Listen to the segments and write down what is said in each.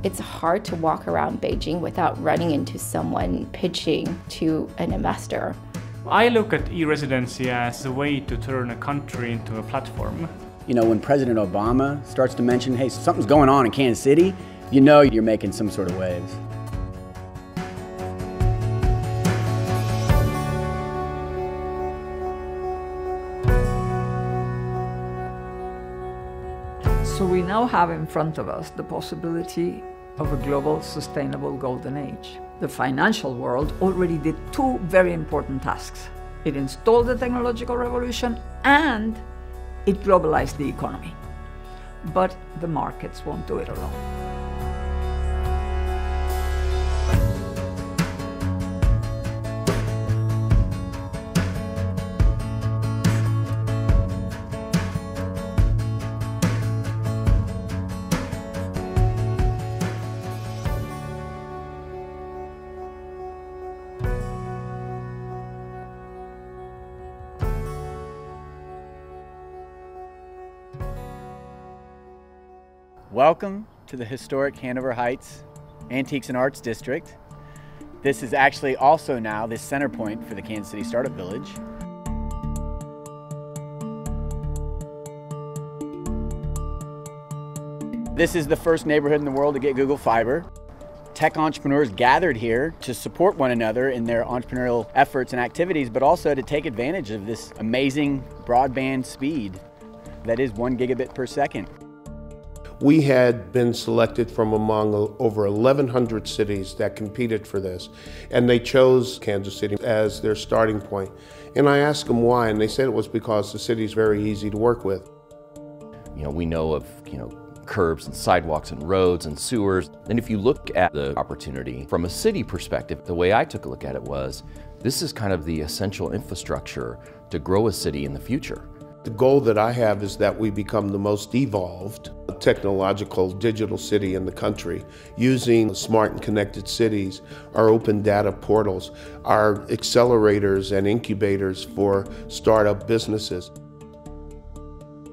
It's hard to walk around Beijing without running into someone pitching to an investor. I look at e-residency as a way to turn a country into a platform. You know, when President Obama starts to mention, hey, something's going on in Kansas City, you know you're making some sort of waves. So we now have in front of us the possibility of a global sustainable golden age. The financial world already did two very important tasks. It installed the technological revolution and it globalized the economy. But the markets won't do it alone. Welcome to the historic Hanover Heights Antiques and Arts District. This is actually also now the center point for the Kansas City Startup Village. This is the first neighborhood in the world to get Google Fiber. Tech entrepreneurs gathered here to support one another in their entrepreneurial efforts and activities, but also to take advantage of this amazing broadband speed that is 1 gigabit per second. We had been selected from among over 1,100 cities that competed for this, and they chose Kansas City as their starting point. And I asked them why, and they said it was because the city is very easy to work with. You know, we know of, curbs and sidewalks and roads and sewers. And if you look at the opportunity from a city perspective, the way I took a look at it was, this is kind of the essential infrastructure to grow a city in the future. The goal that I have is that we become the most evolved technological digital city in the country, using smart and connected cities, our open data portals, our accelerators and incubators for startup businesses.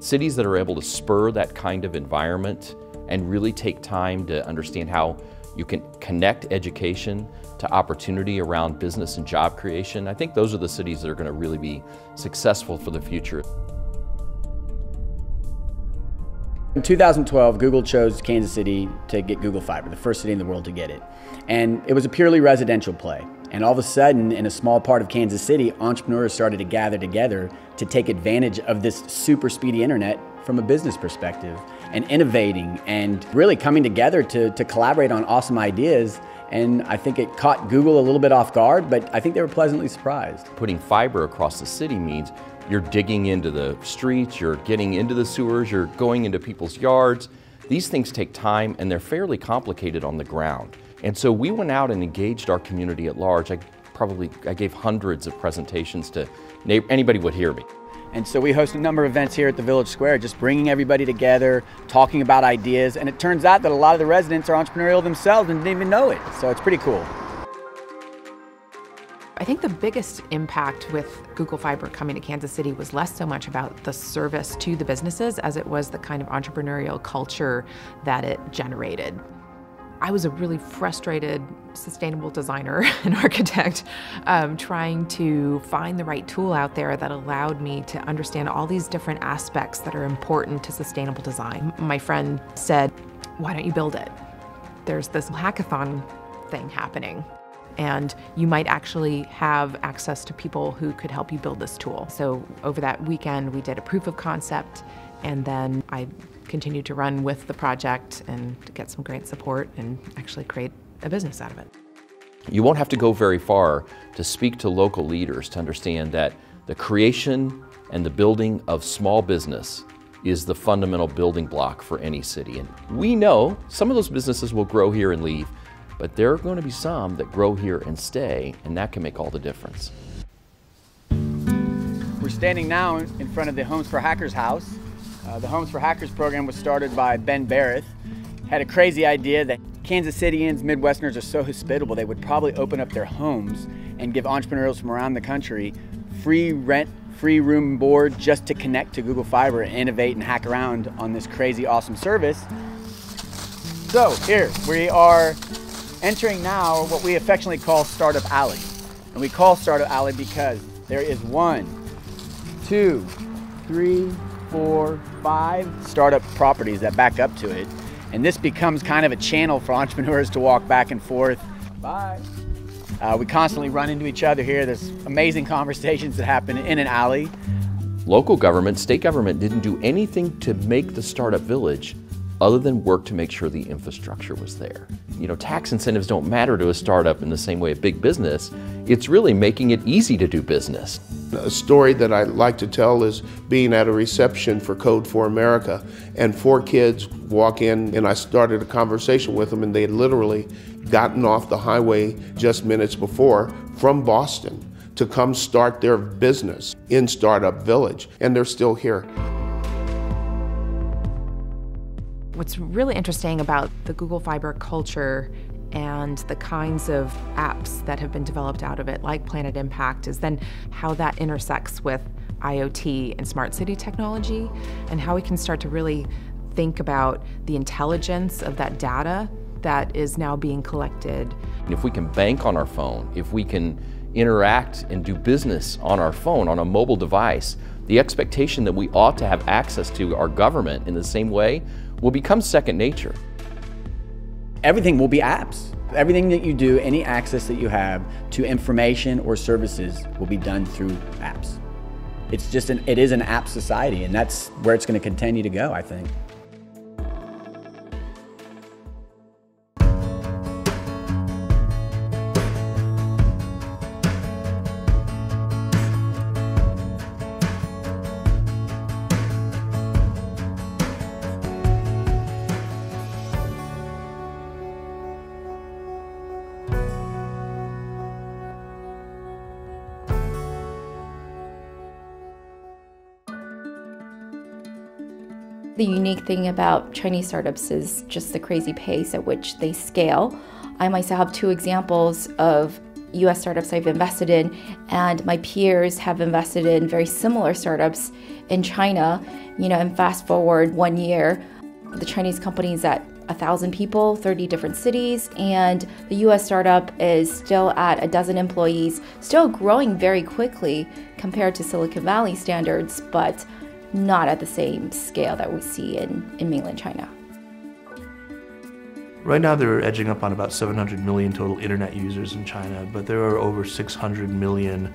Cities that are able to spur that kind of environment and really take time to understand how you can connect education to opportunity around business and job creation, I think those are the cities that are going to really be successful for the future. In 2012, Google chose Kansas City to get Google Fiber, the first city in the world to get it. And it was a purely residential play. And all of a sudden, in a small part of Kansas City, entrepreneurs started to gather together to take advantage of this super speedy internet from a business perspective, and innovating and really coming together to collaborate on awesome ideas. And I think it caught Google a little bit off guard, but I think they were pleasantly surprised. Putting fiber across the city means you're digging into the streets, you're getting into the sewers, you're going into people's yards. These things take time and they're fairly complicated on the ground. And so we went out and engaged our community at large. I gave hundreds of presentations to anybody would hear me. And so we host a number of events here at the Village Square, just bringing everybody together, talking about ideas. And it turns out that a lot of the residents are entrepreneurial themselves and didn't even know it. So it's pretty cool. I think the biggest impact with Google Fiber coming to Kansas City was less so much about the service to the businesses as it was the kind of entrepreneurial culture that it generated. I was a really frustrated sustainable designer and architect trying to find the right tool out there that allowed me to understand all these different aspects that are important to sustainable design. My friend said, why don't you build it? There's this hackathon thing happening, and you might actually have access to people who could help you build this tool. So over that weekend, we did a proof of concept, and then I continued to run with the project and get some great support and actually create a business out of it. You won't have to go very far to speak to local leaders to understand that the creation and the building of small business is the fundamental building block for any city. And we know some of those businesses will grow here and leave, but there are going to be some that grow here and stay, and that can make all the difference. We're standing now in front of the Homes for Hackers house. The Homes for Hackers program was started by Ben Barrett. Had a crazy idea that Kansas Cityans, Midwesterners are so hospitable they would probably open up their homes and give entrepreneurs from around the country free rent, free room and board just to connect to Google Fiber and innovate and hack around on this crazy awesome service. So here we are entering now what we affectionately call Startup Alley. And we call Startup Alley because there is 1, 2, 3, 4, 5 startup properties that back up to it. And this becomes kind of a channel for entrepreneurs to walk back and forth. Bye. We constantly run into each other here. There's amazing conversations that happen in an alley. Local government, state government didn't do anything to make the startup village other than work to make sure the infrastructure was there. You know, tax incentives don't matter to a startup in the same way a big business. It's really making it easy to do business. A story that I like to tell is being at a reception for Code for America, and 4 kids walk in, and I started a conversation with them, and they had literally gotten off the highway just minutes before from Boston to come start their business in Startup Village, and they're still here. What's really interesting about the Google Fiber culture and the kinds of apps that have been developed out of it, like Planet Impact, is then how that intersects with IoT and smart city technology, and how we can start to really think about the intelligence of that data that is now being collected. If we can bank on our phone, if we can interact and do business on our phone, on a mobile device, the expectation that we ought to have access to our government in the same way will become second nature. Everything will be apps. Everything that you do, any access that you have to information or services will be done through apps. It is an app society, and that's where it's going to continue to go, I think. The unique thing about Chinese startups is just the crazy pace at which they scale. I myself have 2 examples of US startups I've invested in, and my peers have invested in very similar startups in China. And fast forward 1 year, the Chinese company is at 1,000 people, 30 different cities, and the US startup is still at 12 employees, still growing very quickly compared to Silicon Valley standards, but not at the same scale that we see in mainland China. Right now they're edging up on about 700 million total internet users in China, but there are over 600 million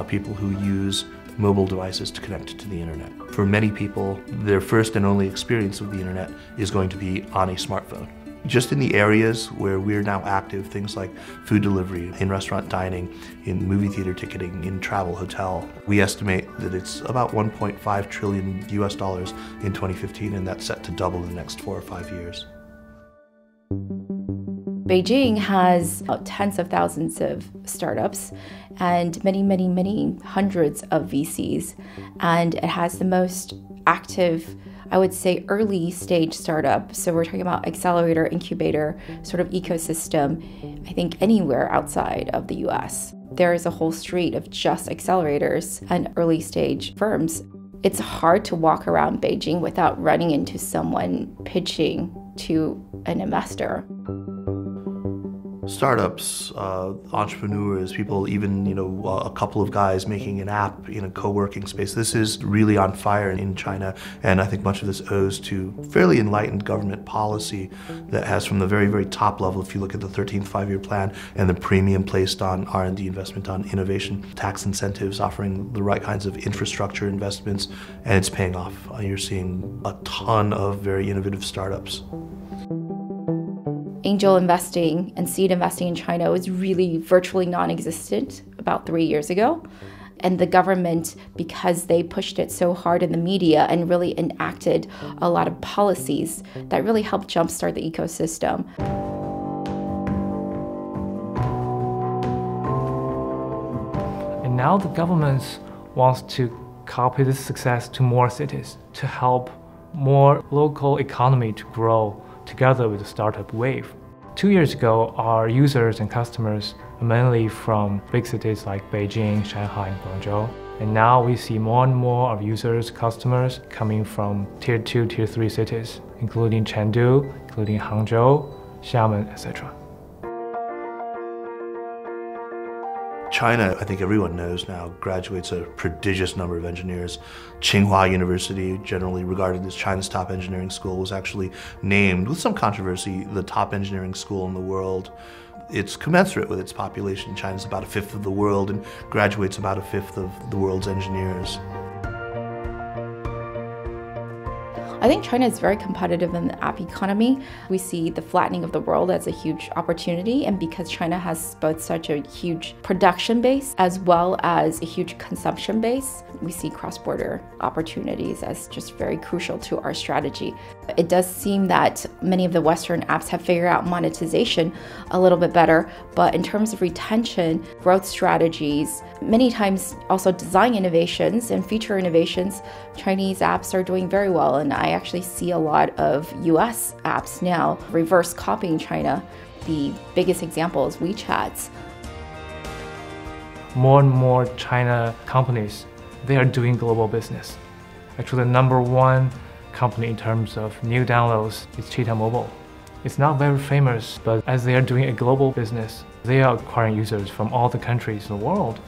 people who use mobile devices to connect to the internet. For many people, their first and only experience with the internet is going to be on a smartphone. Just in the areas where we're now active, things like food delivery, in restaurant dining, in movie theater ticketing, in travel, hotel, we estimate that it's about 1.5 trillion US dollars in 2015, and that's set to double in the next 4 or 5 years. Beijing has tens of thousands of startups and many hundreds of VCs, and it has the most active, I would say, early stage startup. So we're talking about accelerator, incubator sort of ecosystem, I think anywhere outside of the US. There is a whole street of just accelerators and early stage firms. It's hard to walk around Beijing without running into someone pitching to an investor. Startups, entrepreneurs, people, even a couple of guys making an app in a co-working space. This is really on fire in China, and I think much of this owes to fairly enlightened government policy that has, from the very top level, if you look at the 13th five-year plan and the premium placed on R&D investment, on innovation, tax incentives, offering the right kinds of infrastructure investments, and it's paying off. You're seeing a ton of very innovative startups. Angel investing and seed investing in China was really virtually non-existent about 3 years ago. And the government, because they pushed it so hard in the media and really enacted a lot of policies that really helped jumpstart the ecosystem. And now the government wants to copy this success to more cities to help more local economy to grow together with the startup wave. 2 years ago, our users and customers are mainly from big cities like Beijing, Shanghai, and Guangzhou. And now we see more and more of users, customers coming from tier 2, tier 3 cities, including Chengdu, including Hangzhou, Xiamen, etc. China, I think everyone knows now, graduates a prodigious number of engineers. Tsinghua University, generally regarded as China's top engineering school, was actually named, with some controversy, the top engineering school in the world. It's commensurate with its population. China's about a fifth of the world and graduates about a fifth of the world's engineers. I think China is very competitive in the app economy. We see the flattening of the world as a huge opportunity, and because China has both such a huge production base as well as a huge consumption base, we see cross-border opportunities as just very crucial to our strategy. It does seem that many of the Western apps have figured out monetization a little bit better, but in terms of retention, growth strategies, many times also design innovations and feature innovations, Chinese apps are doing very well, and I actually see a lot of US apps now reverse copying China. The biggest example is WeChat's. More and more China companies, they are doing global business. Actually, the number one company in terms of new downloads is Cheetah Mobile. It's not very famous, but as they are doing a global business, they are acquiring users from all the countries in the world.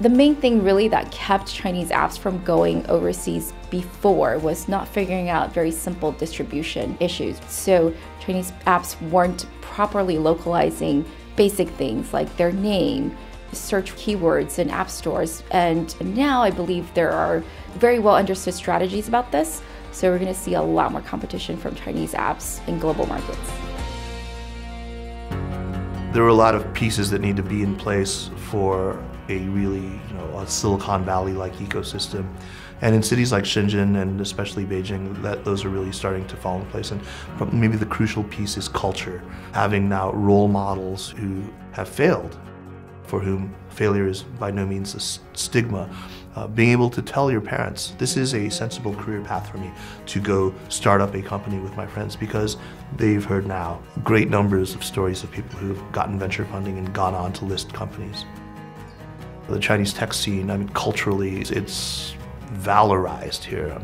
The main thing really that kept Chinese apps from going overseas before was not figuring out very simple distribution issues. So Chinese apps weren't properly localizing basic things like their name, search keywords in app stores. And now I believe there are very well understood strategies about this. So we're going to see a lot more competition from Chinese apps in global markets. There are a lot of pieces that need to be in place for a really, a Silicon Valley-like ecosystem. And in cities like Shenzhen and especially Beijing, those are really starting to fall in place. And maybe the crucial piece is culture. Having now role models who have failed, for whom failure is by no means a stigma. Being able to tell your parents, this is a sensible career path for me to go start up a company with my friends, because they've heard now great numbers of stories of people who've gotten venture funding and gone on to list companies. The Chinese tech scene, culturally, it's valorized here.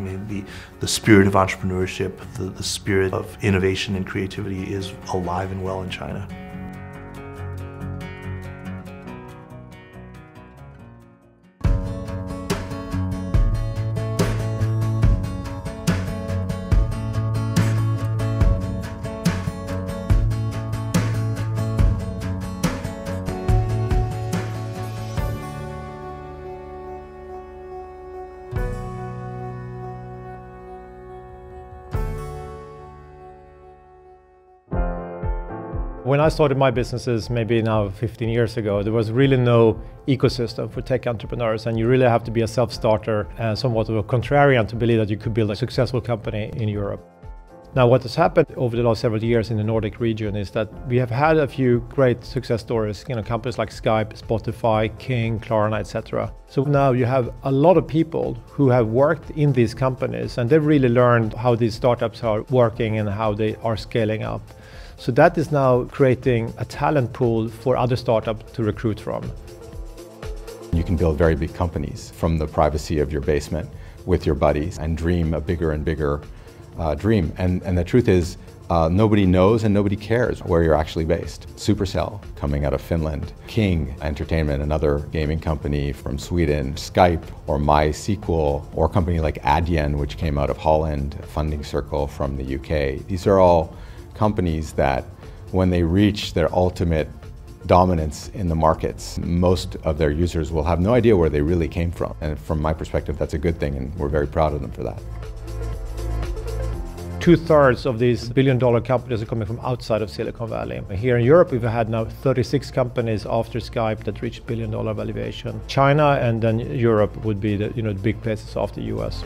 The spirit of entrepreneurship, the spirit of innovation and creativity is alive and well in China. When I started my businesses, maybe now 15 years ago, there was really no ecosystem for tech entrepreneurs, and you really have to be a self-starter and somewhat of a contrarian to believe that you could build a successful company in Europe. Now, what has happened over the last several years in the Nordic region is that we have had a few great success stories, companies like Skype, Spotify, King, Klarna, etc. So now you have a lot of people who have worked in these companies, and they've really learned how these startups are working and how they are scaling up. So that is now creating a talent pool for other startups to recruit from. You can build very big companies from the privacy of your basement with your buddies and dream a bigger and bigger dream. And the truth is, nobody knows and nobody cares where you're actually based. Supercell, coming out of Finland. King Entertainment, another gaming company from Sweden. Skype or MySQL, or a company like Adyen, which came out of Holland. Funding Circle from the UK. These are all companies that, when they reach their ultimate dominance in the markets, most of their users will have no idea where they really came from. And from my perspective, that's a good thing, and we're very proud of them for that. 2/3 of these billion-dollar companies are coming from outside of Silicon Valley. Here in Europe, we've had now 36 companies after Skype that reached billion-dollar valuation. China and then Europe would be the big places after US.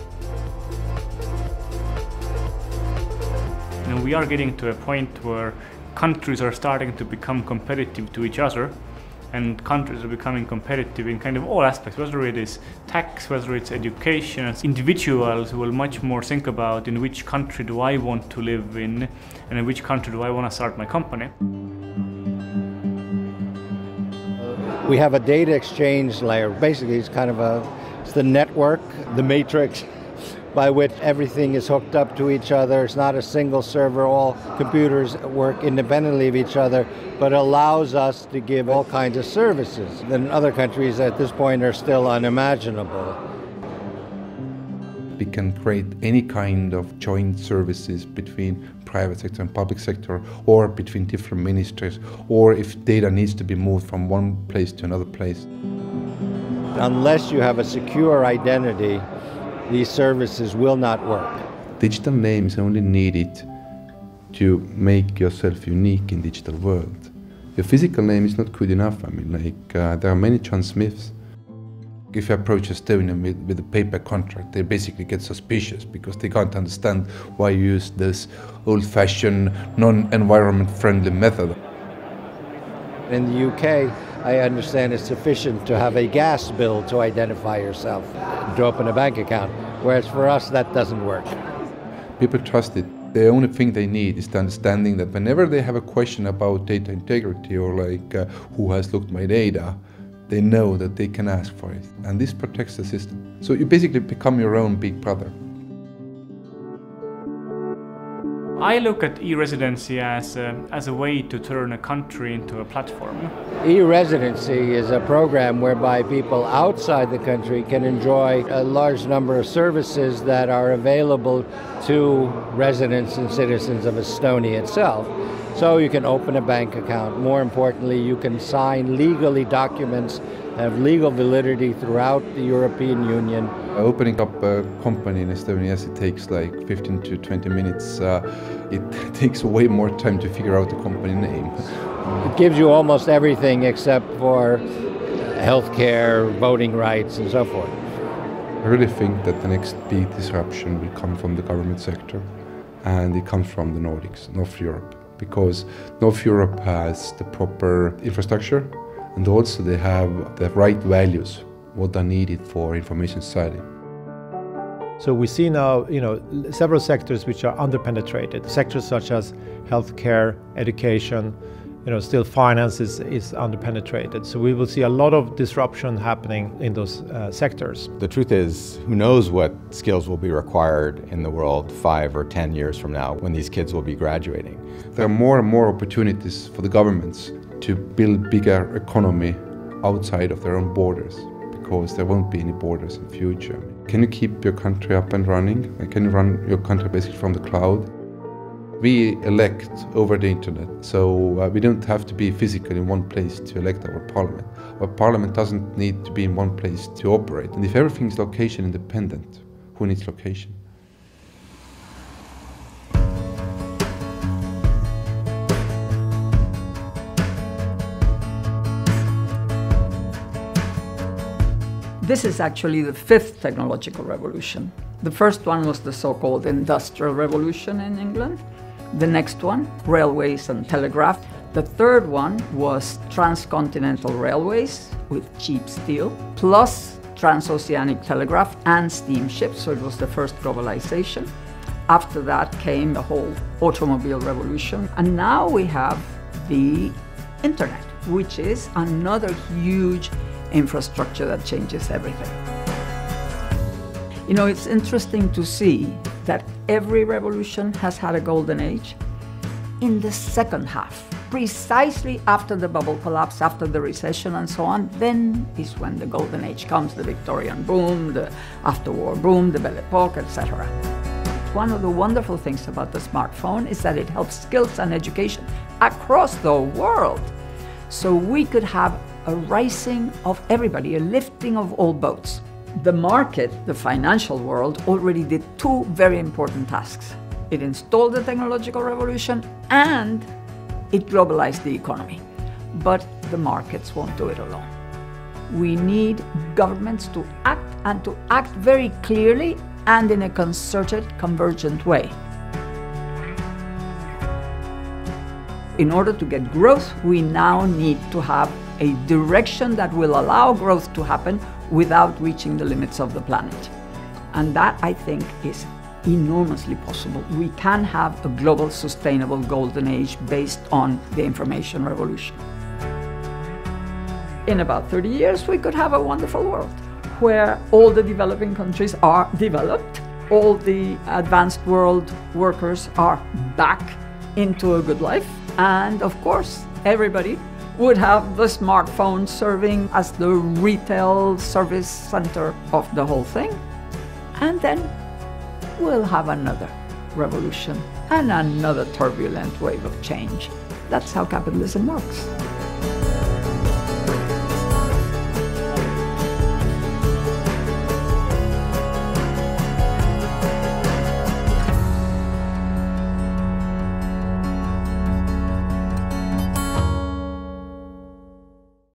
And we are getting to a point where countries are starting to become competitive to each other, and countries are becoming competitive in kind of all aspects, whether it is tax, whether it's education. As individuals will much more think about in which country do I want to live in, and in which country do I want to start my company. We have a data exchange layer. Basically, it's kind of It's the network, the matrix, by which everything is hooked up to each other. It's not a single server, all computers work independently of each other, but allows us to give all kinds of services that in other countries at this point are still unimaginable. We can create any kind of joint services between private sector and public sector, or between different ministries, or if data needs to be moved from one place to another place. Unless you have a secure identity, these services will not work. Digital name is only needed to make yourself unique in digital world. Your physical name is not good enough. I mean, there are many John Smiths. If you approach Estonia with a paper contract, they basically get suspicious because they can't understand why you use this old-fashioned, non-environment friendly method. In the UK, I understand it's sufficient to have a gas bill to identify yourself, to open a bank account, whereas for us that doesn't work. People trust it. The only thing they need is the understanding that whenever they have a question about data integrity or who has looked my data, they know that they can ask for it. And this protects the system. So you basically become your own big brother. I look at e-residency as a way to turn a country into a platform. E-residency is a program whereby people outside the country can enjoy a large number of services that are available to residents and citizens of Estonia itself. So you can open a bank account. More importantly, you can sign legally documents that have legal validity throughout the European Union. Opening up a company in Estonia, yes, it takes like 15 to 20 minutes. It takes way more time to figure out the company name. It gives you almost everything except for healthcare, voting rights, and so forth. I really think that the next big disruption will come from the government sector, and it comes from the Nordics, North Europe. Because North Europe has the proper infrastructure, and also they have the right values, what are needed for information society. So we see now, several sectors which are underpenetrated. Sectors such as healthcare, education, still finance is underpenetrated. So we will see a lot of disruption happening in those sectors. The truth is, who knows what skills will be required in the world 5 or 10 years from now when these kids will be graduating. There are more and more opportunities for the governments to build bigger economy outside of their own borders, because there won't be any borders in future. Can you keep your country up and running? Can you run your country basically from the cloud? We elect over the internet, so we don't have to be physically in one place to elect our parliament. Our parliament doesn't need to be in one place to operate. And if everything is location independent, who needs location? This is actually the 5th technological revolution. The first one was the so-called Industrial Revolution in England. The next one, railways and telegraph. The third one was transcontinental railways with cheap steel, plus transoceanic telegraph and steamships, so it was the first globalization. After that came the whole automobile revolution. And now we have the internet, which is another huge infrastructure that changes everything. It's interesting to see that every revolution has had a golden age. In the second half, precisely after the bubble collapse, after the recession and so on, then is when the golden age comes, the Victorian boom, the after-war boom, the Belle Epoque, etc. One of the wonderful things about the smartphone is that it helps skills and education across the world. So we could have a rising of everybody, a lifting of all boats. The market, the financial world, already did 2 very important tasks. It installed the technological revolution and it globalized the economy. But the markets won't do it alone. We need governments to act, and to act very clearly and in a concerted, convergent way. In order to get growth, we now need to have a direction that will allow growth to happen without reaching the limits of the planet. And that, I think, is enormously possible. We can have a global sustainable golden age based on the information revolution. In about 30 years, we could have a wonderful world where all the developing countries are developed, all the advanced world workers are back into a good life, and of course, everybody would have the smartphone serving as the retail service center of the whole thing. And then we'll have another revolution and another turbulent wave of change. That's how capitalism works.